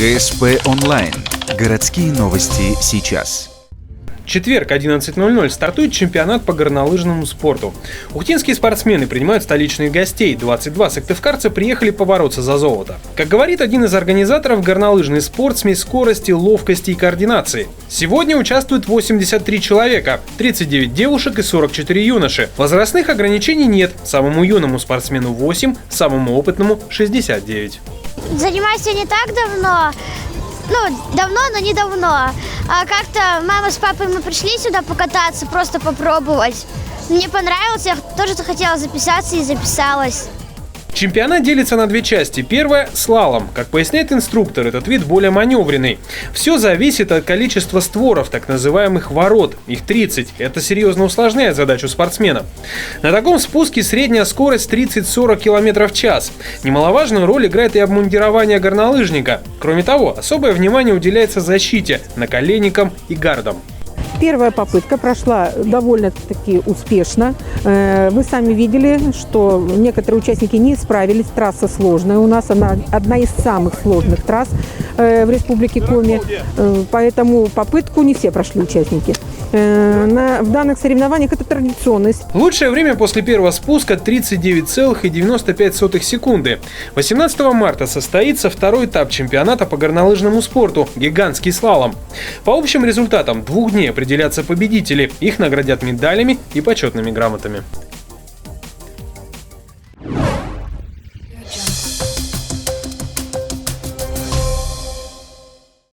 ГСП онлайн. Городские новости сейчас. Четверг, 11:00, стартует чемпионат по горнолыжному спорту. Ухтинские спортсмены принимают столичных гостей. 22 сыктывкарца приехали побороться за золото. Как говорит один из организаторов, горнолыжный спорт – смесь скорости, ловкости и координации. Сегодня участвуют 83 человека, 39 девушек и 44 юноши. Возрастных ограничений нет. Самому юному спортсмену 8, самому опытному 69. Занимаюсь я не так давно. Давно, но не давно. А как-то мама с папой мы пришли сюда покататься, просто попробовать. Мне понравилось, я тоже захотела записаться и записалась. Чемпионат делится на две части. Первая – слалом. Как поясняет инструктор, этот вид более маневренный. Все зависит от количества створов, так называемых ворот. Их 30. Это серьезно усложняет задачу спортсмена. На таком спуске средняя скорость 30-40 км в час. Немаловажную роль играет и обмундирование горнолыжника. Кроме того, особое внимание уделяется защите, наколенникам и гардам. Первая попытка прошла довольно-таки успешно. Вы сами видели, что некоторые участники не справились. Трасса сложная. У нас она одна из самых сложных трасс в Республике Коми. Поэтому попытку не все прошли участники. В данных соревнованиях это традиционность. Лучшее время после первого спуска 39,95 секунды. 18 марта состоится второй этап чемпионата по горнолыжному спорту – гигантский слалом. По общим результатам 2 дней определятся победители. Их наградят медалями и почетными грамотами.